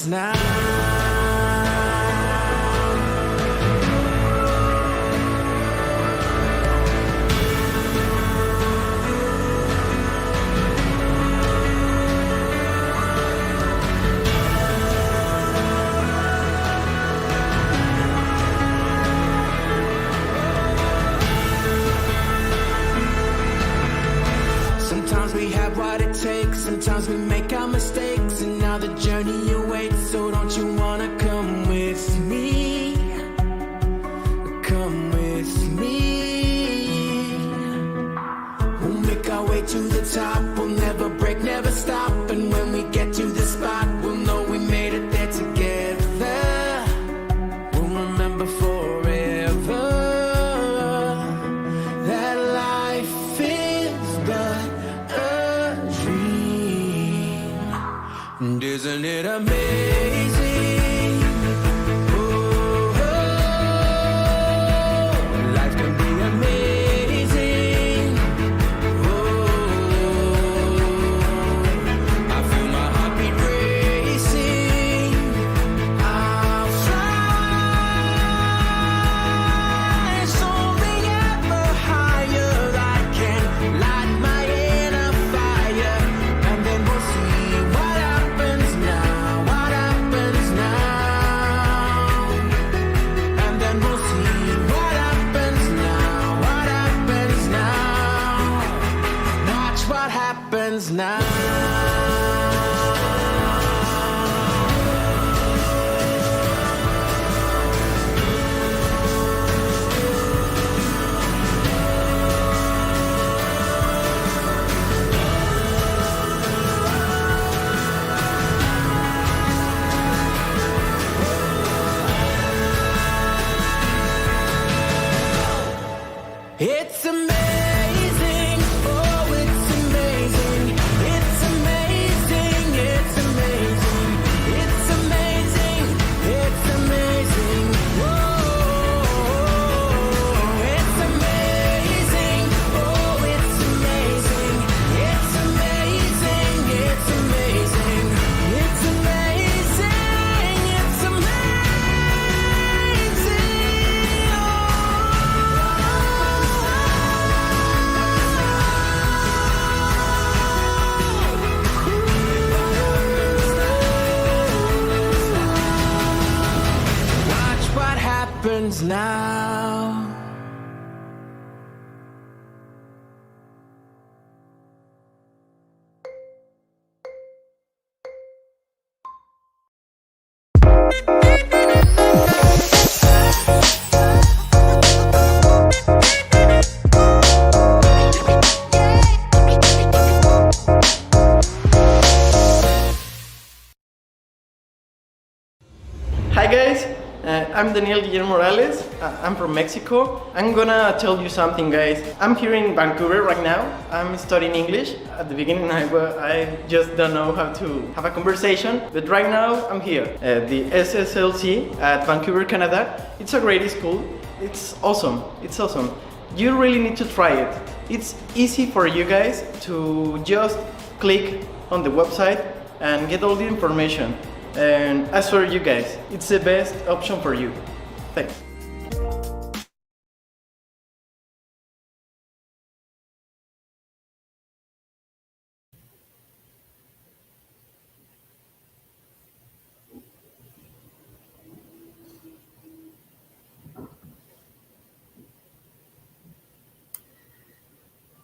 happens now. Sometimes we have what it takes, sometimes we make our mistakes, and now the journey awaits, so don't you wanna come with me? Come with me. We'll make our way to the top, we'll never break, never stop, and when we get to the spot, we'll know we made it there together. We'll remember forever that life is but a dream. And isn't it amazing? Oh, life can be amazing. Oh, I feel my heartbeat racing. I'll fly soaring ever higher. I can light my inner fire, and then we'll see what happens now. What happens now? And then we'll see what happens now. What happens now? Watch what happens now. It's amazing, oh, it's amazing. It's amazing, it's amazing. It's amazing, it's amazing. Whoa, it's amazing, oh, it's amazing. It's amazing, it's amazing. It's amazing, it's Watch what happens now. Hi guys, I'm Daniel Guillermo Morales. I'm from Mexico. I'm gonna tell you something, guys. I'm here in Vancouver right now. I'm studying English. At the beginning I just don't know how to have a conversation, but right now I'm here at the SSLC at Vancouver, Canada. It's a great school. It's awesome. It's awesome. You really need to try it. It's easy for you guys to just click on the website and get all the information. And as for you guys, it's the best option for you. Thanks.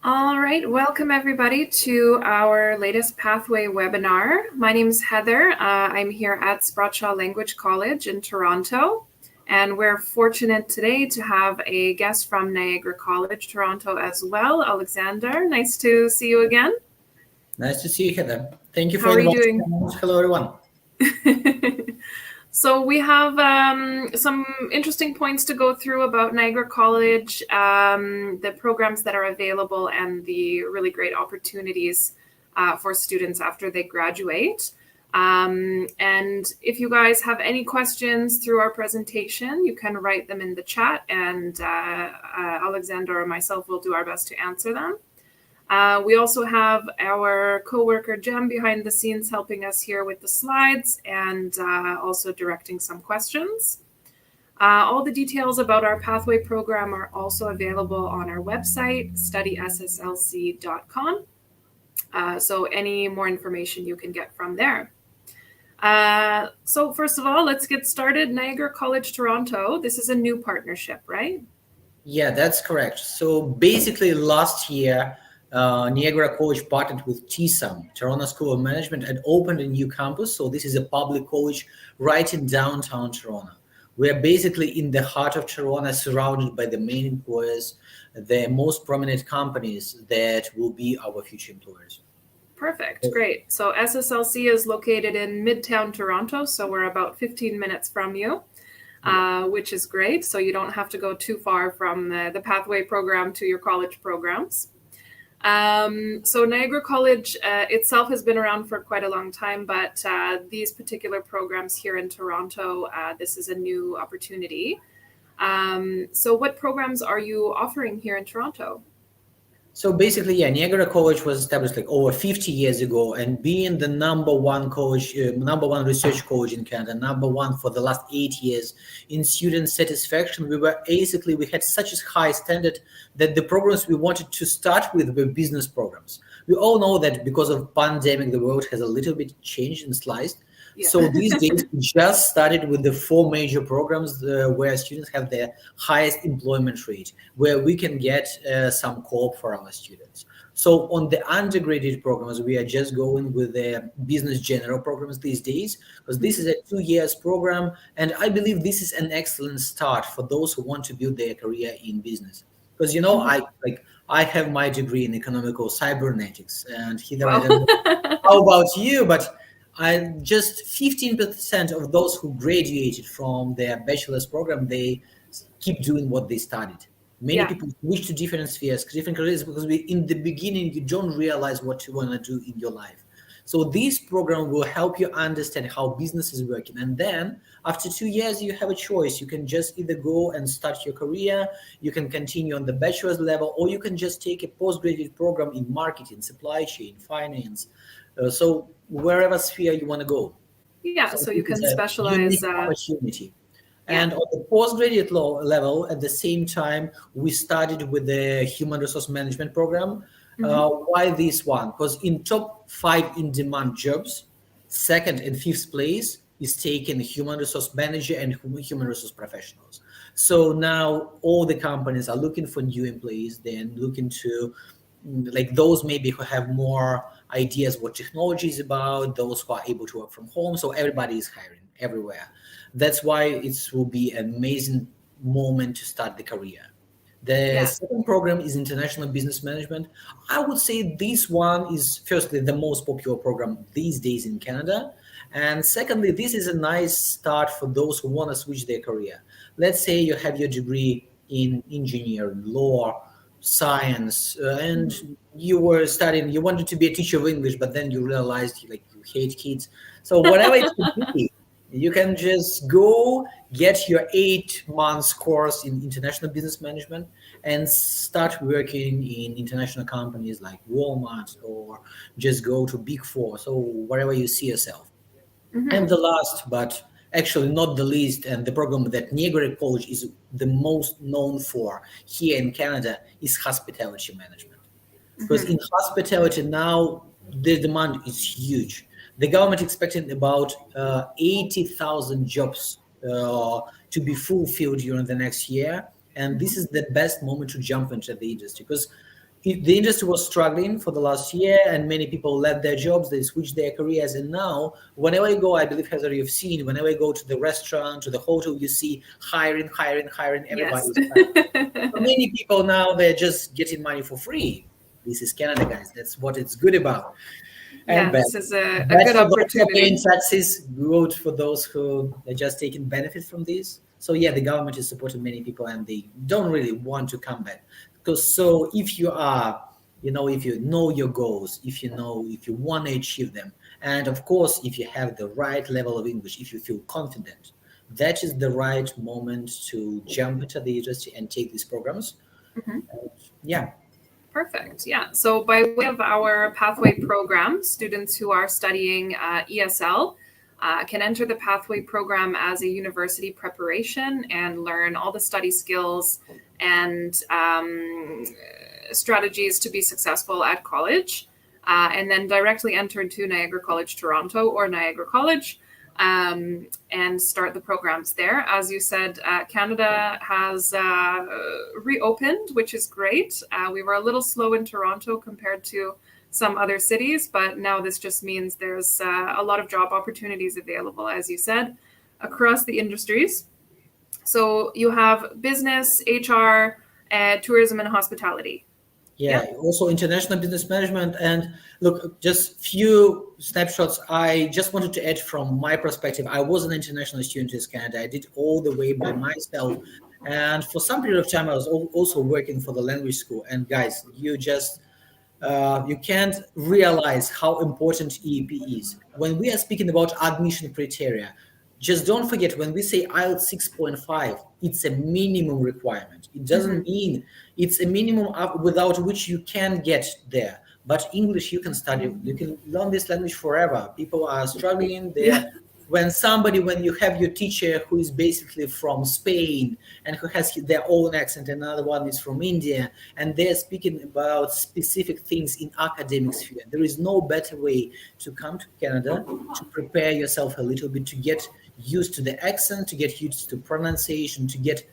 All right, welcome everybody to our latest Pathway webinar. My name is Heather. I'm here at Spratshaw Language College in Toronto, and we're fortunate today to have a guest from Niagara College, Toronto as well, Alexander. Nice to see you again. Nice to see you, Heather. Thank you for How are you inviting doing? us. Hello, everyone. So we have some interesting points to go through about Niagara College, the programs that are available, and the really great opportunities for students after they graduate. And if you guys have any questions through our presentation, you can write them in the chat, and Alexander or myself will do our best to answer them. We also have our coworker Jem behind the scenes helping us here with the slides and also directing some questions. All the details about our pathway program are also available on our website, studySSLC.com. So any more information you can get from there. So first of all, let's get started. Niagara College Toronto, this is a new partnership, right? Yeah, that's correct. So basically last year, Niagara College partnered with TSUM, Toronto School of Management, and opened a new campus. So this is a public college right in downtown Toronto. We are basically in the heart of Toronto, surrounded by the main employers, the most prominent companies that will be our future employers. Perfect, great. So SSLC is located in Midtown Toronto, so we're about 15 minutes from you, which is great. So you don't have to go too far from the pathway program to your college programs. So Niagara College itself has been around for quite a long time, but these particular programs here in Toronto, this is a new opportunity. So what programs are you offering here in Toronto? So basically, yeah, Niagara College was established like over 50 years ago, and being the number one college, number one research college in Canada, number one for the last 8 years in student satisfaction, we had such a high standard that the programs we wanted to start with were business programs. We all know that because of pandemic, the world has a little bit changed and sliced. Yeah. So these days, we just started with the 4 major programs where students have their highest employment rate, where we can get some co-op for our students. So on the undergraduate programs, we are just going with the business general programs these days, because this is a 2 years program. And I believe this is an excellent start for those who want to build their career in business. Because, you know, I have my degree in economical cybernetics, and I don't know how about you, but just 15% of those who graduated from their bachelor's program, they keep doing what they studied. Many people switch to different spheres, different careers, because in the beginning, you don't realize what you want to do in your life. So this program will help you understand how business is working. And then after 2 years, you have a choice. You can just either go and start your career, you can continue on the bachelor's level, or you can just take a postgraduate program in marketing, supply chain, finance. So wherever sphere you want to go. Yeah, so you can specialize. Opportunity. And on the postgraduate level, at the same time, we started with the human resource management program. Why this one? Because in top 5 in-demand jobs, 2nd and 5th place is taken human resource manager and human resource professionals. So now all the companies are looking for new employees, then looking to like those maybe who have more ideas what technology is about, those who are able to work from home. So everybody is hiring everywhere. That's why it will be an amazing moment to start the career. The second program is international business management. I would say this one is firstly the most popular program these days in Canada. And secondly, this is a nice start for those who want to switch their career. Let's say you have your degree in engineering, law, science, and you were studying, you wanted to be a teacher of English, but then you realized like you hate kids. So whatever it could be, you can just go get your 8 months course in international business management and start working in international companies like Walmart, or just go to Big Four. So wherever you see yourself. And the last, but actually not the least, and the program that Niagara College is the most known for here in Canada, is hospitality management. Because in hospitality now, the demand is huge. The government expecting about 80,000 jobs to be fulfilled during the next year. And this is the best moment to jump into the industry, because the industry was struggling for the last year, and many people left their jobs, they switched their careers. And now, whenever I go, I believe, Heather, you've seen, whenever I go to the restaurant, to the hotel, you see hiring, everybody's hiring. So many people now, they're just getting money for free. This is Canada, guys. That's what it's good about. And this is a good opportunity. Taxes, good for those who are just taking benefit from this. So yeah, the government is supporting many people, and they don't really want to come back. Because so if you are, if you know your goals, if you want to achieve them, and of course, if you have the right level of English, if you feel confident, that is the right moment to jump into the industry and take these programs. Yeah. Perfect. Yeah. So by way of our pathway program, students who are studying ESL can enter the pathway program as a university preparation and learn all the study skills and strategies to be successful at college, and then directly enter into Niagara College Toronto or Niagara College, and start the programs there. As you said, Canada has reopened, which is great. We were a little slow in Toronto compared to some other cities, but now this just means there's a lot of job opportunities available, as you said, across the industries. So you have business, HR, tourism, and hospitality. Yeah, also international business management. And look, just few snapshots. I just wanted to add from my perspective. I was an international student in Canada. I did all the way by myself. And for some period of time, I was also working for the language school. And guys, you just, you can't realize how important EAP is. When we are speaking about admission criteria, just don't forget, when we say IELTS 6.5, it's a minimum requirement. It doesn't mean it's a minimum without which you can get there. But English, you can study, you can learn this language forever. People are struggling there. When you have your teacher who is basically from Spain and who has their own accent, another one is from India, and they're speaking about specific things in academic sphere, there is no better way to come to Canada to prepare yourself a little bit, to get used to the accent, to get used to pronunciation, to get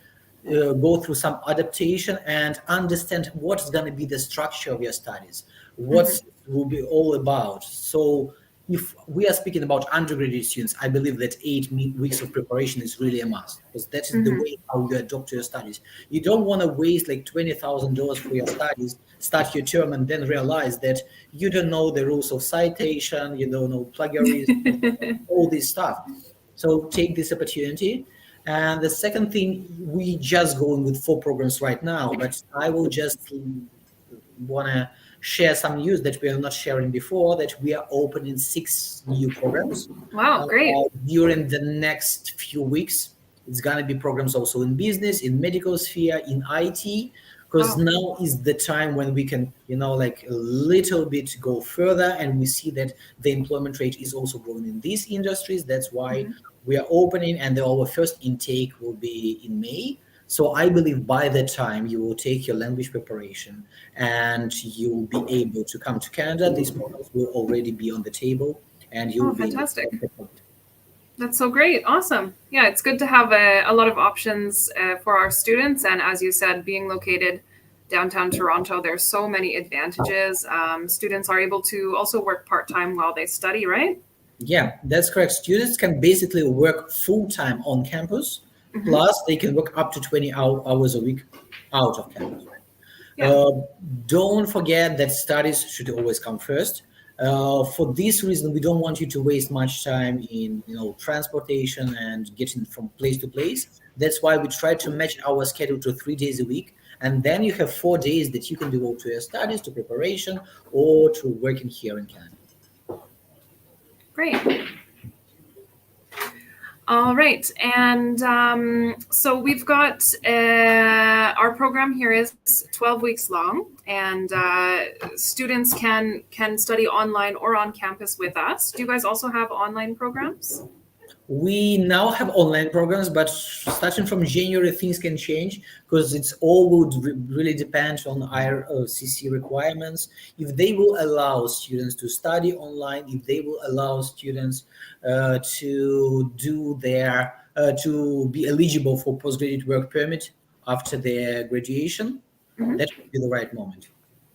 go through some adaptation and understand what's going to be the structure of your studies, what will be all about. So if we are speaking about undergraduate students, I believe that 8 weeks of preparation is really a must, because that is the way how you adopt to your studies. You don't want to waste like $20,000 for your studies, start your term, and then realize that you don't know the rules of citation, you don't know plagiarism, all this stuff. So take this opportunity. And the second thing, we just going with 4 programs right now, but I will just want to share some news that we are not sharing before, that we are opening 6 new programs. Wow, great. During the next few weeks. It's going to be programs also in business, in medical sphere, in IT, because now is the time when we can, like a little bit go further, and we see that the employment rate is also growing in these industries. That's why we are opening, and our first intake will be in May. So I believe by the time you will take your language preparation and you will be able to come to Canada, these programs will already be on the table, and you will be fantastic. That's so great. Awesome. Yeah, it's good to have a lot of options for our students. And as you said, being located downtown Toronto, there's so many advantages. Students are able to also work part-time while they study, right? Yeah, that's correct. Students can basically work full-time on campus, plus they can work up to 20 hours a week out of campus. Don't forget that studies should always come first. For this reason, we don't want you to waste much time in transportation and getting from place to place. That's why we try to match our schedule to 3 days a week, and then you have 4 days that you can devote to your studies, to preparation, or to working here in Canada. Great. All right. And so we've got our program here is 12 weeks long, and students can study online or on campus with us. Do you guys also have online programs? We now have online programs, but starting from January, things can change, because it's all would really depend on IRCC requirements. If they will allow students to study online, if they will allow students to do to be eligible for postgraduate work permit after their graduation, that would be the right moment.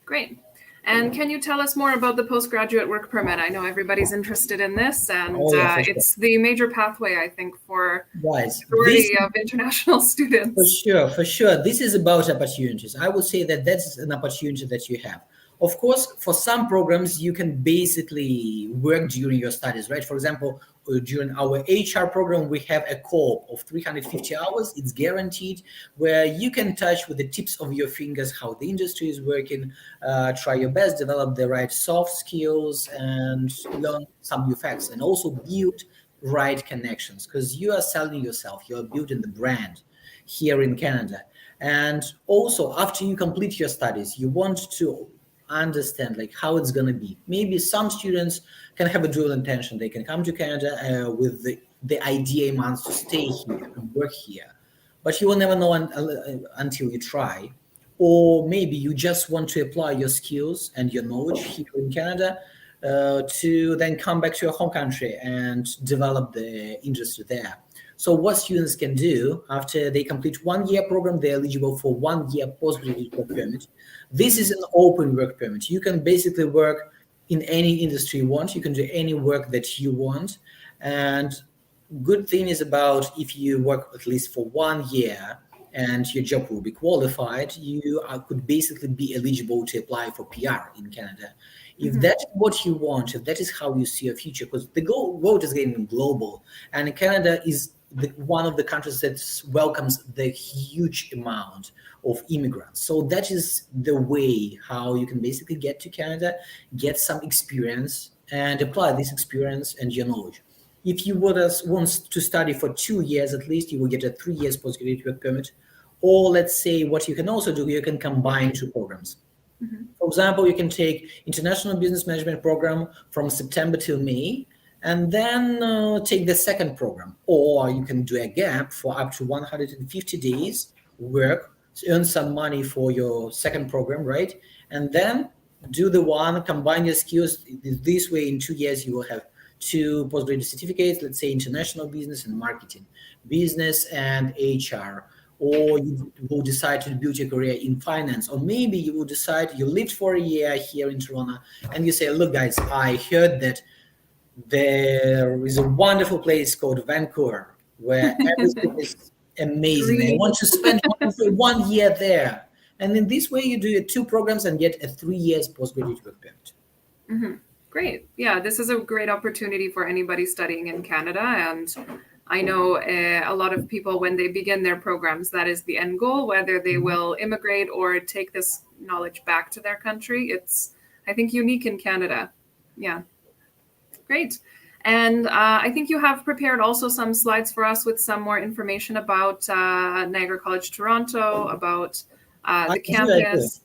Great. And can you tell us more about the postgraduate work permit? I know everybody's interested in this, and it's the major pathway, I think, for the majority of international students. For sure. This is about opportunities. I would say that that's an opportunity that you have. Of course, for some programs, you can basically work during your studies, right? For example, during our HR program, we have a co-op of 350 hours. It's guaranteed, where you can touch with the tips of your fingers how the industry is working, try your best, develop the right soft skills, and learn some new facts, and also build right connections, because you are selling yourself, you are building the brand here in Canada. And also, after you complete your studies, you want to understand like how it's going to be. Maybe some students can have a dual intention. They can come to Canada with the idea in mind to stay here and work here, but you will never know until you try. Or maybe you just want to apply your skills and your knowledge here in Canada to then come back to your home country and develop the industry there. So what students can do after they complete 1 year program, they're eligible for 1 year postgraduate work permit. This is an open work permit. You can basically work in any industry you want. You can do any work that you want. And good thing is about if you work at least for 1 year and your job will be qualified, you could basically be eligible to apply for PR in Canada. If that's what you want, if that is how you see your future, because the world is getting global, and Canada is one of the countries that welcomes the huge amount of immigrants. So that is the way how you can basically get to Canada, get some experience, and apply this experience and your knowledge. If you want to study for 2 years at least, you will get a 3 years postgraduate work permit. Or let's say what you can also do, you can combine two programs. For example, you can take International Business Management program from September till May, and then take the second program. Or you can do a gap for up to 150 days, work, earn some money for your second program, right? And then do the one, combine your skills. This way, in 2 years, you will have 2 postgraduate certificates, let's say International Business and Marketing, Business and HR. Or you will decide to build your career in finance, or maybe you will decide you lived for a year here in Toronto and you say, look guys, I heard that there is a wonderful place called Vancouver where everything is amazing. I want to spend 1 year there. And in this way you do your 2 programs and get a 3 years postgraduate work permit. Great. Yeah, this is a great opportunity for anybody studying in Canada. And I know a lot of people, when they begin their programs, that is the end goal, whether they will immigrate or take this knowledge back to their country. It's, I think, unique in Canada. Yeah. Great. And I think you have prepared also some slides for us with some more information about Niagara College Toronto, about the campus.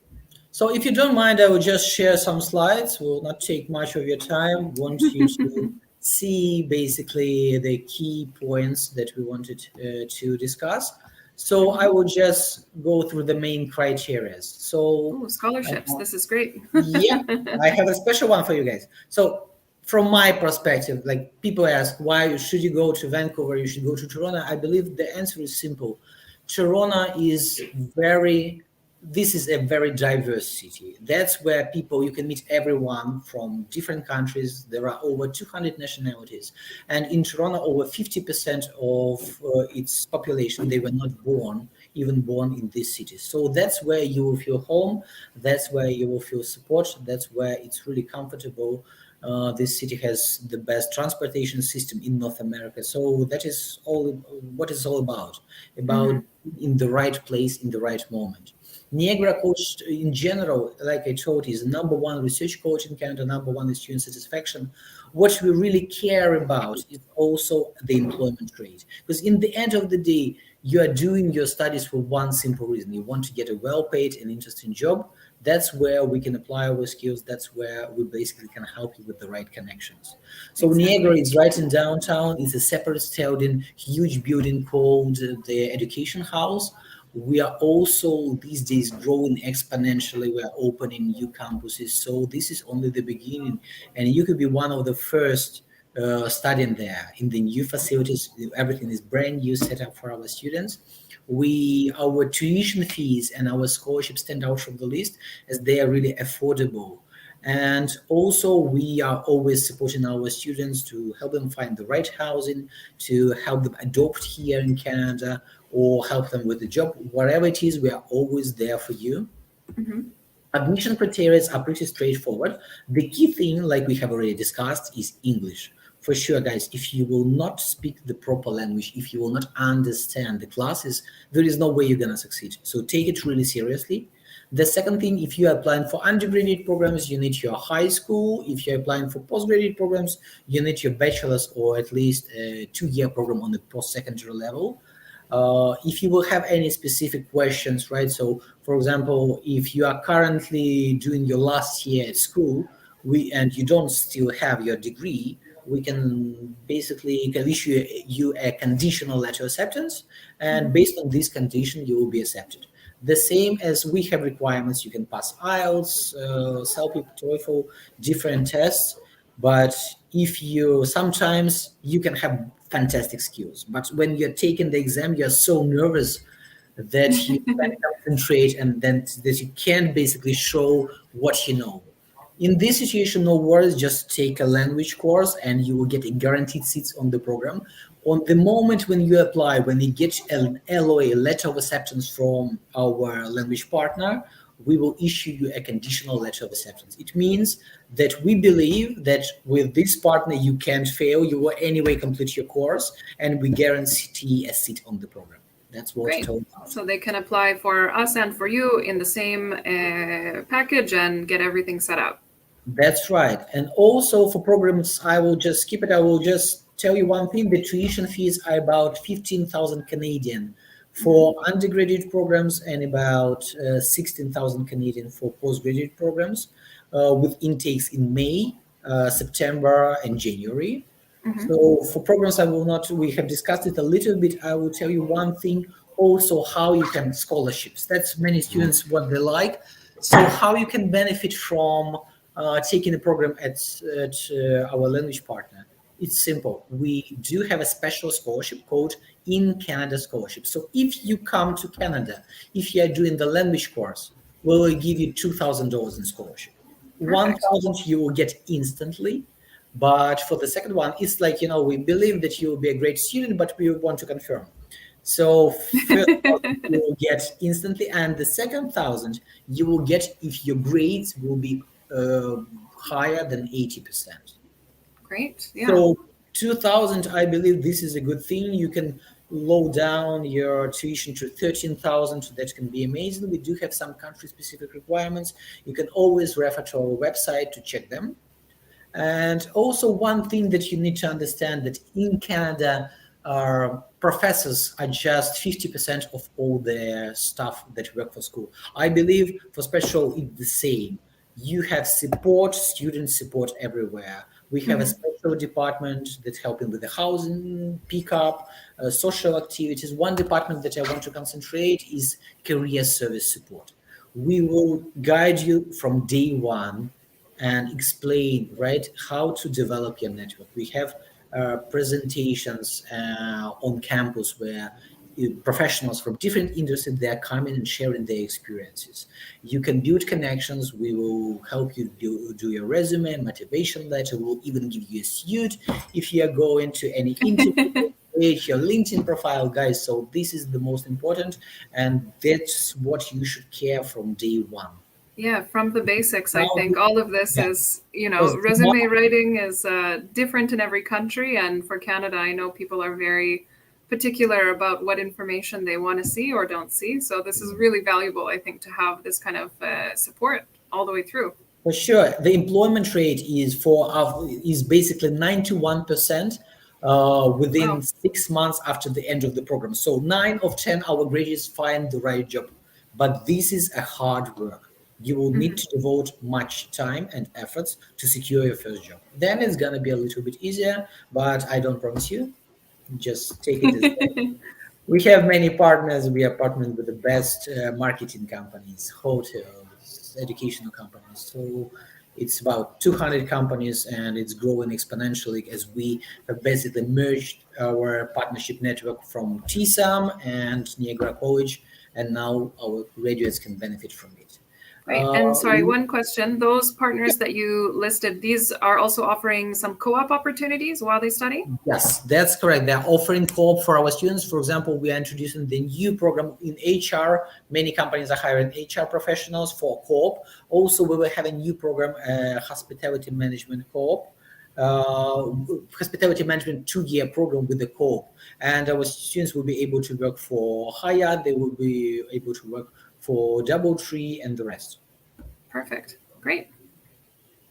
So if you don't mind, I will just share some slides. Will not take much of your time. Want you to see basically the key points that we wanted to discuss. So I will just go through the main criteria. So scholarships, this is great. Yeah, I have a special one for you guys. So from my perspective, like people ask, why should you go to Vancouver? You should go to Toronto. I believe the answer is simple. Toronto is this is a very diverse city. That's where you can meet everyone from different countries. There are over 200 nationalities. And in Toronto, over 50% of its population, they were not even born in this city. So that's where you will feel home. That's where you will feel support. That's where it's really comfortable. This city has the best transportation system in North America. So that is all what it's all about in the right place, in the right moment. Niagara College in general, like I told you, is the #1 research college in Canada, #1 is student satisfaction. What we really care about is also the employment rate. Because in the end of the day, you are doing your studies for one simple reason. You want to get a well-paid and interesting job. That's where we can apply our skills. That's where we basically can help you with the right connections. So Niagara is right in downtown. It's a separate building, huge building called the Education House. We are also these days growing exponentially. We are opening new campuses. So this is only the beginning. And you could be one of the first studying there in the new facilities. Everything is brand new set up for our students. Our tuition fees and our scholarships stand out from the list as they are really affordable. And also we are always supporting our students to help them find the right housing, to help them adopt here in Canada, or help them with the job. Whatever it is, we are always there for you. Admission criteria are pretty straightforward. The key thing, like we have already discussed, is English. For sure, guys, if you will not speak the proper language, if you will not understand the classes, there is no way you're going to succeed. So take it really seriously. The second thing, if you are applying for undergraduate programs, you need your high school. If you're applying for postgraduate programs, you need your bachelor's or at least a 2-year program on the post-secondary level. If you will have any specific questions, right? So, for example, if you are currently doing your last year at school, and you don't still have your degree, we can basically can issue you a conditional letter of acceptance, and based on this condition, you will be accepted. The same as we have requirements, you can pass IELTS, CELP, TOEFL, different tests. But if you sometimes you can have fantastic skills, but when you're taking the exam, you're so nervous that you can't concentrate, and then that you can't basically show what you know. In this situation, no worries, just take a language course and you will get a guaranteed seats on the program. On the moment when you apply, when you get an LOA, letter of acceptance from our language partner, we will issue you a conditional letter of acceptance. It means that we believe that with this partner you can't fail, you will anyway complete your course, and we guarantee a seat on the program. That's what Great. told us. So they can apply for us and for you in the same package and get everything set up. That's right. And also for programs, I will just skip it. I will just tell you one thing. The tuition fees are about 15,000 Canadian for undergraduate programs, and about 16,000 Canadian for postgraduate programs, with intakes in May, September, and January. So for programs, I will not, we have discussed it a little bit. I will tell you one thing also, how you can scholarships. That's many students what they like. So how you can benefit from taking the program at our language partner. It's simple. We do have a special scholarship called In Canada Scholarship. So if you come to Canada, if you are doing the language course, we will give you $2,000 in scholarship. 1,000 you will get instantly. But for the second one, it's like, we believe that you will be a great student, but we want to confirm. So first 1,000 you will get instantly, and the second 1,000 you will get if your grades will be higher than 80%. Great. Yeah. So 2,000, I believe this is a good thing. You can low down your tuition to 13,000. That can be amazing. We do have some country-specific requirements. You can always refer to our website to check them. And also one thing that you need to understand, that in Canada, our professors are just 50% of all the staff that work for school. I believe for special it's the same. You have support, student support everywhere. We have a special department that's helping with the housing, pickup, social activities. One department that I want to concentrate is career service support. We will guide you from day one and explain, right, how to develop your network. We have presentations on campus where professionals from different industries, they are coming and sharing their experiences. You can build connections. We will help you do your resume, motivation letter. We'll even give you a suit if you are going to any interview. Create your LinkedIn profile, guys. So this is the most important, and that's what you should care from day one. Yeah, from the basics, I think all of this is, Because resume writing is different in every country. And for Canada, I know people are very particular about what information they want to see or don't see. So this is really valuable, I think, to have this kind of support all the way through. For sure. The employment rate is basically 91% within 6 months after the end of the program. So 9 of 10 our graduates find the right job. But this is a hard work. You will need to devote much time and efforts to secure your first job. Then it's going to be a little bit easier, but I don't promise you. Just take it as well. We have many partners. We are partnering with the best marketing companies, hotels, educational companies. So it's about 200 companies, and it's growing exponentially as we have basically merged our partnership network from TSAM and Niagara College, and now our graduates can benefit from it. Right. And sorry, one question. Those partners that you listed, these are also offering some co-op opportunities while they study? Yes, that's correct. They're offering co-op for our students. For example, we are introducing the new program in HR. Many companies are hiring HR professionals for co-op. Also, we will have a new program, hospitality management co-op. Hospitality management 2-year program with the co-op. And our students will be able to work for Hyatt. They will be able to work for DoubleTree and the rest. Perfect. Great.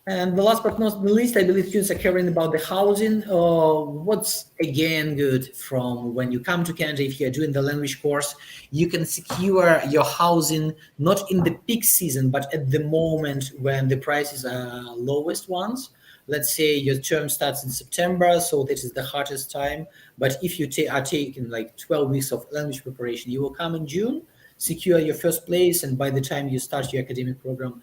And the last but not the least, I believe students are caring about the housing. What's again good from when you come to Canada, if you're doing the language course, you can secure your housing not in the peak season, but at the moment when the prices are lowest ones. Let's say your term starts in September, so this is the hottest time. But if you are taking like 12 weeks of language preparation, you will come in June, secure your first place, and by the time you start your academic program,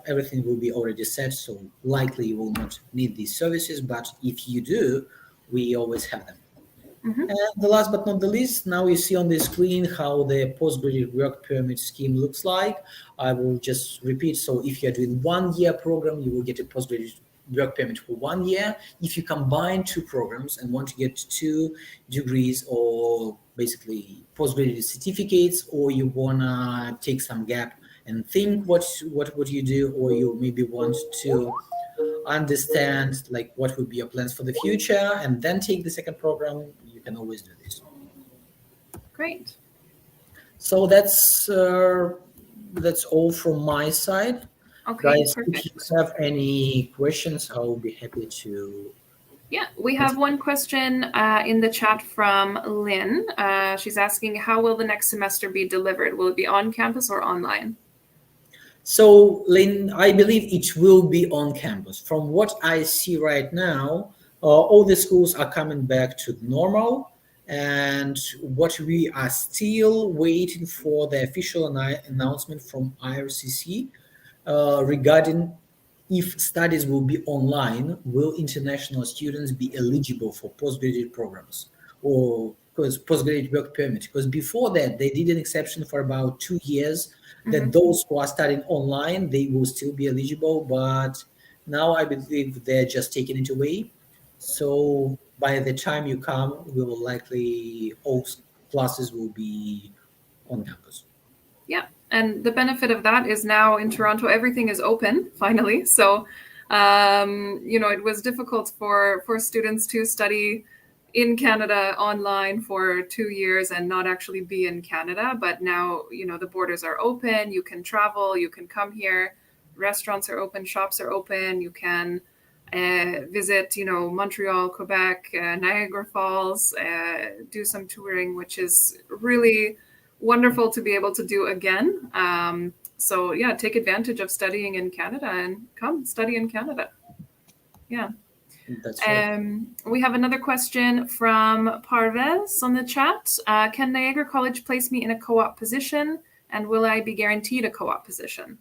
everything will be already set. So likely you will not need these services, but if you do, we always have them. And the last but not the least, now you see on the screen how the postgraduate work permit scheme looks like. I will just repeat. So if you're doing 1 year program, you will get a postgraduate work permit for 1 year. If you combine two programs and want to get 2 degrees or basically postgraduate certificates, or you wanna take some gap and think what would you do, or you maybe want to understand like what would be your plans for the future and then take the second program, you can always do this. Great. So that's all from my side. Okay, Guys, perfect. if you have any questions, I will be happy to. Yeah, we have one question in the chat from Lynn. She's asking, how will the next semester be delivered? Will it be on campus or online? So, Lynn, I believe it will be on campus. From what I see right now, all the schools are coming back to normal. And what we are still waiting for the official announcement from IRCC regarding if studies will be online, will international students be eligible for postgraduate programs or postgraduate work permit? Because before that, they did an exception for about 2 years that those who are studying online, they will still be eligible. But now I believe they're just taking it away. So by the time you come, we will likely, all classes will be on campus. Yeah, and the benefit of that is now in Toronto, everything is open finally. So, it was difficult for students to study in Canada online for 2 years and not actually be in Canada. But now, the borders are open. You can travel. You can come here. Restaurants are open. Shops are open. You can visit, Montreal, Quebec, Niagara Falls, do some touring, which is really wonderful to be able to do again. So yeah, take advantage of studying in Canada and come study in Canada. Yeah. That's right. We have another question from Parvez on the chat. Can Niagara College place me in a co-op position, and will I be guaranteed a co-op position?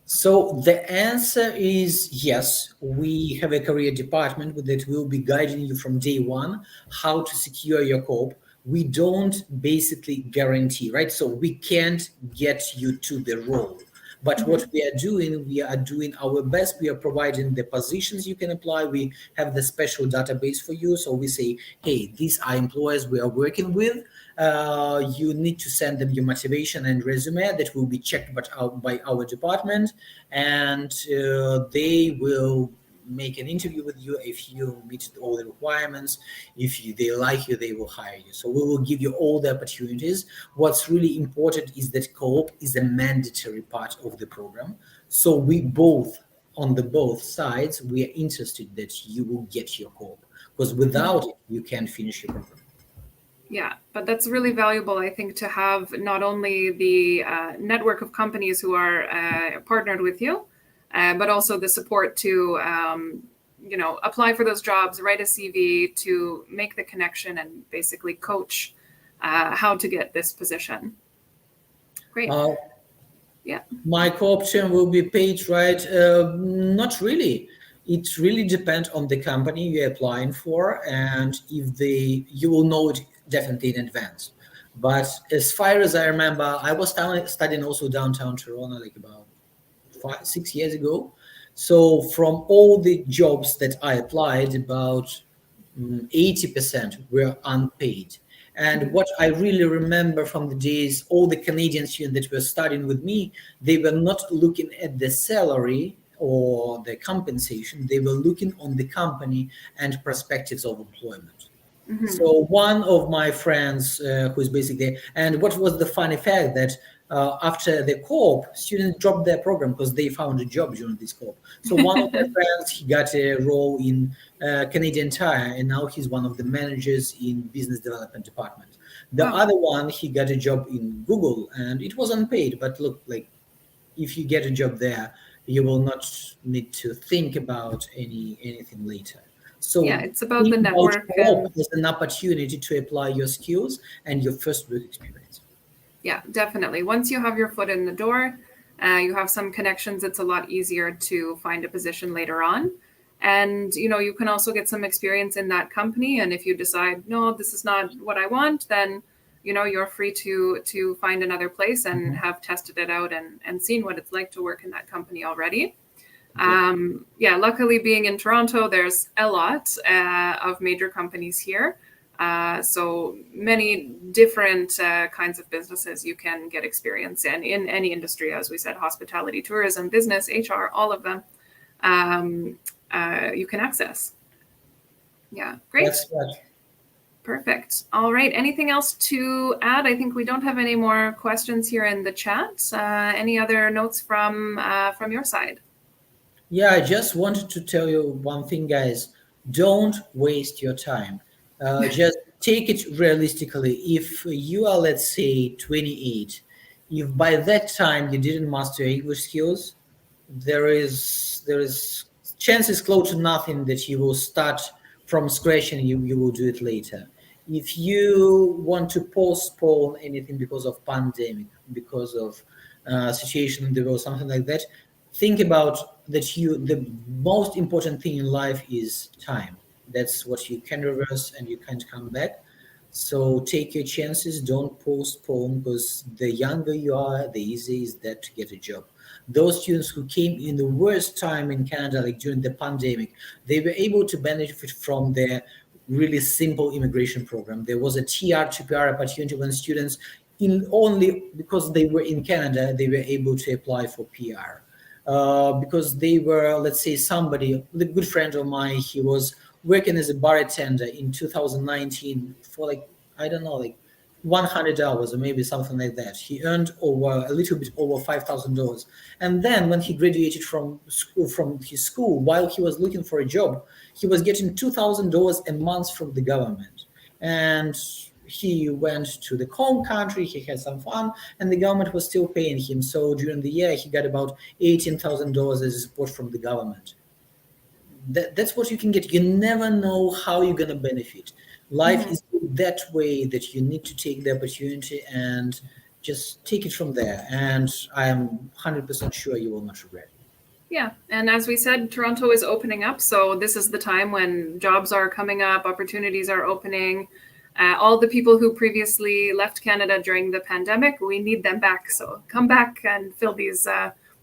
So the answer is yes. We have a career department that will be guiding you from day one how to secure your co-op. We don't basically guarantee, right? So we can't get you to the role. But what we are doing our best. We are providing the positions you can apply. We have the special database for you. So we say, hey, these are employers we are working with. You need to send them your motivation and resume that will be checked by our department. And they will make an interview with you. If you meet all the requirements, they like you, they will hire you. So we will give you all the opportunities. What's really important is that co-op is a mandatory part of the program. So we on both sides, we are interested that you will get your co-op, because without it, you can't finish your program. Yeah, but that's really valuable, I think, to have not only the network of companies who are partnered with you, but also the support to, apply for those jobs, write a CV, to make the connection and basically coach how to get this position. Great. Yeah. My co-option will be paid, right? Not really. It really depends on the company you're applying for, and if you will know it definitely in advance. But as far as I remember, I was studying also downtown Toronto, like about 5-6 years ago. So from all the jobs that I applied, about 80% were unpaid. And what I really remember from the days, all the Canadian students that were studying with me, they were not looking at the salary or the compensation. They were looking on the company and perspectives of employment. So one of my friends who is basically, and what was the funny fact that after the Coop, students dropped their program because they found a job during this Coop. So one of my friends, he got a role in Canadian Tire, and now he's one of the managers in business development department. The other one, he got a job in Google, and it was unpaid. But look, like if you get a job there, you will not need to think about anything later. So yeah, it's about the network. As an opportunity to apply your skills and your first work experience. Yeah, definitely. Once you have your foot in the door, you have some connections, it's a lot easier to find a position later on. And, you can also get some experience in that company. And if you decide, no, this is not what I want, then, you're free to find another place and have tested it out and seen what it's like to work in that company already. Luckily being in Toronto, there's a lot of major companies here. So many different kinds of businesses you can get experience in any industry, as we said, hospitality, tourism, business, HR, all of them you can access. Yeah, great. That's right. Perfect. All right. Anything else to add? I think we don't have any more questions here in the chat. Any other notes from your side? Yeah, I just wanted to tell you one thing, guys. Don't waste your time. Just take it realistically. If you are, let's say, 28, if by that time you didn't master English skills, there is chances close to nothing that you will start from scratch and you will do it later. If you want to postpone anything because of pandemic, because of situation in the world, something like that, think about that the most important thing in life is time. That's what you can reverse and you can't come back. So take your chances, don't postpone, because the younger you are, the easier is that to get a job. Those students who came in the worst time in Canada, like during the pandemic, they were able to benefit from the really simple immigration program. There was a TR to PR opportunity when students, only because they were in Canada, they were able to apply for PR. Because they were, let's say, somebody, a good friend of mine, he was working as a bartender in 2019 for like 100 hours or maybe something like that. He earned a little bit over $5,000. And then when he graduated from his school, while he was looking for a job, he was getting $2,000 a month from the government. And he went to the home country, he had some fun, and the government was still paying him. So during the year, he got about $18,000 as support from the government. That's what you can get. You never know how you're going to benefit. Life is that way that you need to take the opportunity and just take it from there. And I am 100% sure you will not regret. Yeah. And as we said, Toronto is opening up. So this is the time when jobs are coming up, opportunities are opening. All the people who previously left Canada during the pandemic, we need them back. So come back and fill these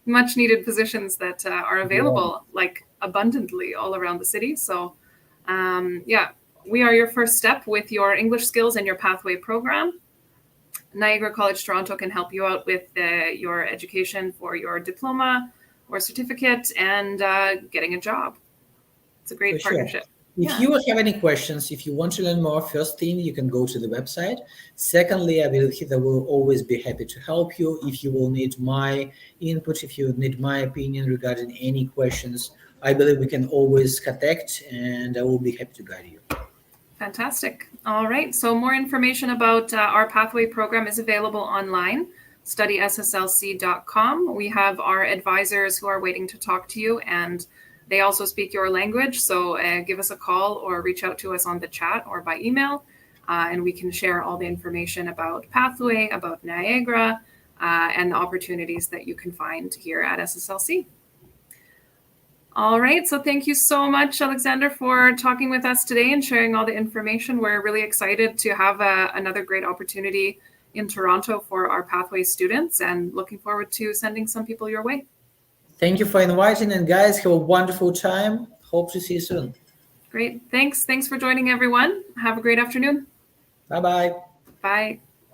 much needed positions that are available like abundantly all around the city. So we are your first step with your English skills and your pathway program. Niagara College Toronto can help you out with your education for your diploma or certificate and getting a job. It's a great partnership. If you have any questions, if you want to learn more, first thing, you can go to the website. Secondly, I believe that I will always be happy to help you. If you will need my input, if you need my opinion regarding any questions, I believe we can always contact and I will be happy to guide you. Fantastic. All right. So more information about our pathway program is available online, studySSLC.com. We have our advisors who are waiting to talk to you, and they also speak your language. So give us a call or reach out to us on the chat or by email, and we can share all the information about Pathway, about Niagara, and the opportunities that you can find here at SSLC. All right. So thank you so much, Alexander, for talking with us today and sharing all the information. We're really excited to have another great opportunity in Toronto for our Pathway students and looking forward to sending some people your way. Thank you for inviting, and guys, have a wonderful time. Hope to see you soon. Great. Thanks. Thanks for joining, everyone. Have a great afternoon. Bye-bye. Bye.